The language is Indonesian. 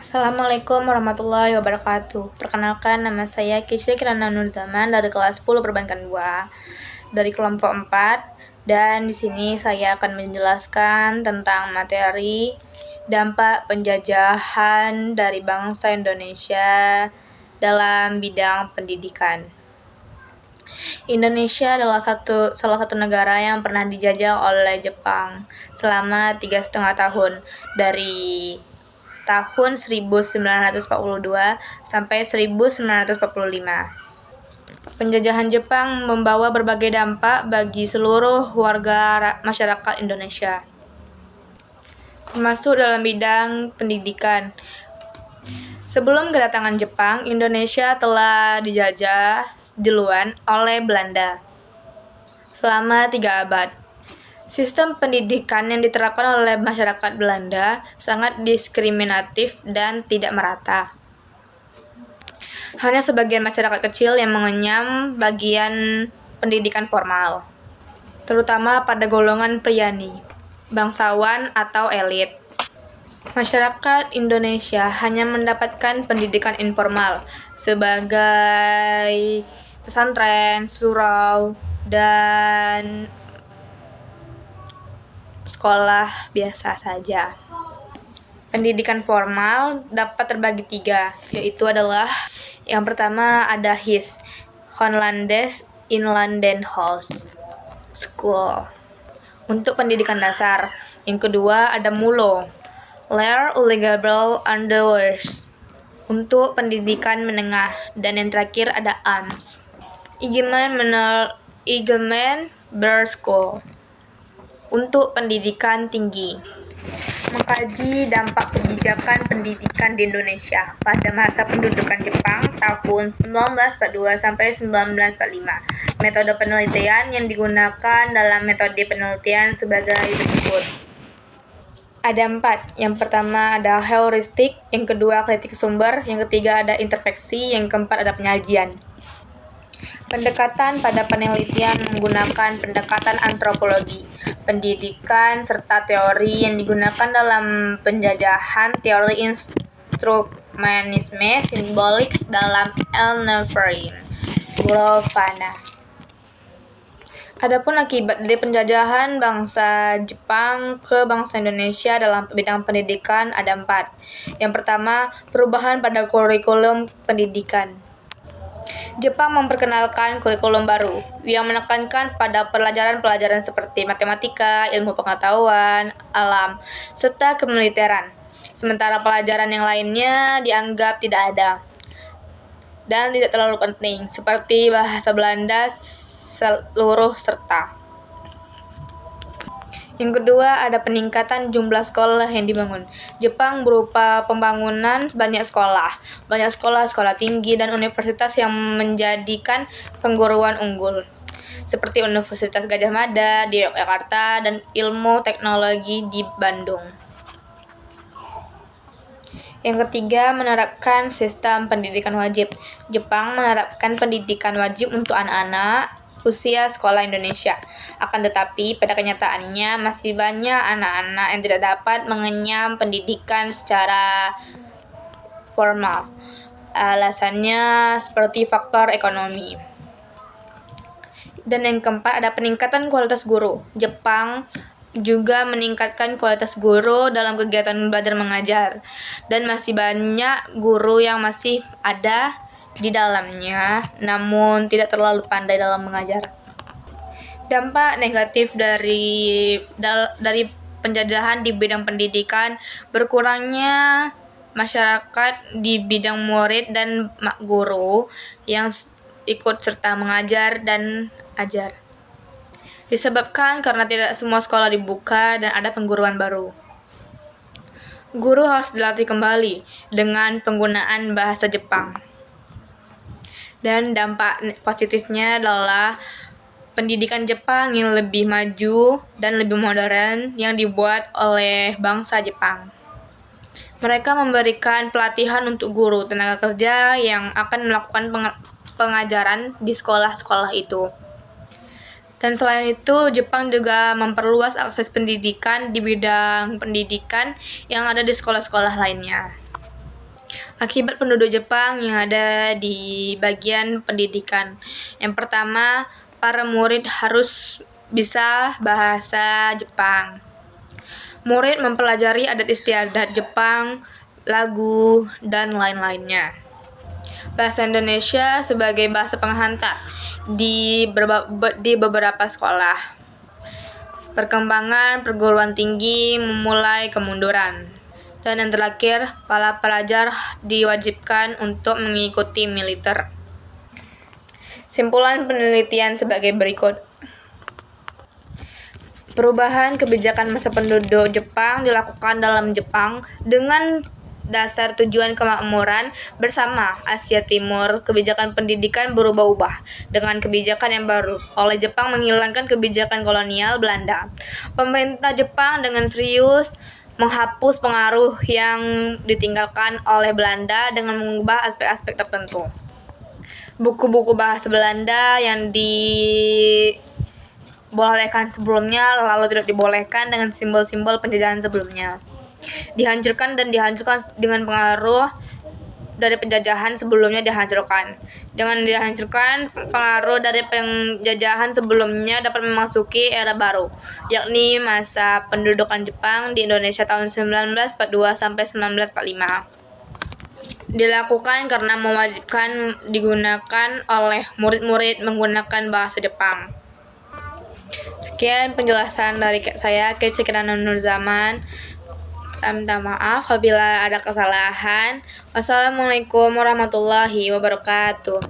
Assalamualaikum warahmatullahi wabarakatuh. Perkenalkan, nama saya Kisya Kirana Nurzaman dari kelas 10 Perbankan 2 dari kelompok 4, dan di sini saya akan menjelaskan tentang materi dampak penjajahan dari bangsa Indonesia dalam bidang pendidikan. Indonesia adalah salah satu negara yang pernah dijajah oleh Jepang selama 3,5 tahun, dari tahun 1942 sampai 1945. Penjajahan Jepang membawa berbagai dampak bagi seluruh warga masyarakat Indonesia, termasuk dalam bidang pendidikan. Sebelum kedatangan Jepang, Indonesia telah dijajah duluan oleh Belanda selama 3 abad. Sistem pendidikan yang diterapkan oleh masyarakat Belanda sangat diskriminatif dan tidak merata. Hanya sebagian masyarakat kecil yang mengenyam bagian pendidikan formal, terutama pada golongan priani, bangsawan atau elit. Masyarakat Indonesia hanya mendapatkan pendidikan informal sebagai pesantren, surau, dan sekolah biasa saja. Pendidikan formal dapat terbagi 3, yaitu adalah yang pertama ada HIS, Hollandes Inlandenhuis School, untuk pendidikan dasar. Yang kedua ada MULO, Leer Ullegebel Onderwijs, untuk pendidikan menengah. Dan yang terakhir ada AMS, Igement Berschool, untuk pendidikan tinggi. Mengkaji dampak kebijakan pendidikan di Indonesia pada masa pendudukan Jepang tahun 1942 sampai 1945. Metode penelitian yang digunakan dalam metode penelitian sebagai berikut. Ada 4. Yang pertama ada heuristik, yang kedua kritik sumber, yang ketiga ada introspeksi, yang keempat ada penyajian. Pendekatan pada penelitian menggunakan pendekatan antropologi, pendidikan, serta teori yang digunakan dalam penjajahan, teori instruksionisme simbolik dalam Elnefrin Burovana. Adapun akibat dari penjajahan bangsa Jepang ke bangsa Indonesia dalam bidang pendidikan ada 4. Yang pertama, perubahan pada kurikulum pendidikan. Jepang memperkenalkan kurikulum baru yang menekankan pada pelajaran-pelajaran seperti matematika, ilmu pengetahuan alam, serta kemiliteran. Sementara pelajaran yang lainnya dianggap tidak ada dan tidak terlalu penting, seperti bahasa Belanda seluruh serta. Yang kedua, ada peningkatan jumlah sekolah yang dibangun. Jepang berupa pembangunan banyak sekolah tinggi dan universitas yang menjadikan pengguruan unggul, seperti Universitas Gadjah Mada di Yogyakarta dan Ilmu Teknologi di Bandung. Yang ketiga, menerapkan sistem pendidikan wajib. Jepang menerapkan pendidikan wajib untuk anak-anak usia sekolah Indonesia. Akan tetapi, pada kenyataannya masih banyak anak-anak yang tidak dapat mengenyam pendidikan secara formal. Alasannya seperti faktor ekonomi. Dan yang keempat, ada peningkatan kualitas guru. Jepang juga meningkatkan kualitas guru dalam kegiatan belajar mengajar, dan masih banyak guru yang masih ada di dalamnya namun tidak terlalu pandai dalam mengajar. Dampak negatif dari penjajahan di bidang pendidikan: berkurangnya masyarakat di bidang murid dan guru yang ikut serta mengajar dan ajar, disebabkan karena tidak semua sekolah dibuka dan ada pengguruan baru. Guru harus dilatih kembali dengan penggunaan bahasa Jepang. Dan dampak positifnya adalah pendidikan Jepang yang lebih maju dan lebih modern yang dibuat oleh bangsa Jepang. Mereka memberikan pelatihan untuk guru tenaga kerja yang akan melakukan pengajaran di sekolah-sekolah itu. Dan selain itu, Jepang juga memperluas akses pendidikan di bidang pendidikan yang ada di sekolah-sekolah lainnya. Akibat penduduk Jepang yang ada di bagian pendidikan. Yang pertama, para murid harus bisa bahasa Jepang. Murid mempelajari adat istiadat Jepang, lagu, dan lain-lainnya. Bahasa Indonesia sebagai bahasa penghantar di beberapa sekolah. Perkembangan perguruan tinggi memulai kemunduran. Dan yang terakhir, para pelajar diwajibkan untuk mengikuti militer. Simpulan penelitian sebagai berikut. Perubahan kebijakan masa penduduk Jepang dilakukan dalam Jepang dengan dasar tujuan kemakmuran bersama Asia Timur. Kebijakan pendidikan berubah-ubah dengan kebijakan yang baru oleh Jepang menghilangkan kebijakan kolonial Belanda. Pemerintah Jepang dengan serius menghapus pengaruh yang ditinggalkan oleh Belanda dengan mengubah aspek-aspek tertentu. Buku-buku bahasa Belanda yang dibolehkan sebelumnya lalu tidak dibolehkan dengan simbol-simbol penjajahan sebelumnya. Dihancurkan dengan pengaruh dari penjajahan sebelumnya dihancurkan. Dengan dihancurkan, pengaruh dari penjajahan sebelumnya dapat memasuki era baru, yakni masa pendudukan Jepang di Indonesia tahun 1942 sampai 1945. Dilakukan karena mewajibkan digunakan oleh murid-murid menggunakan bahasa Jepang. Sekian penjelasan dari saya, Kece Kirana Nur Zaman. Saya minta maaf apabila ada kesalahan. Wassalamualaikum warahmatullahi wabarakatuh.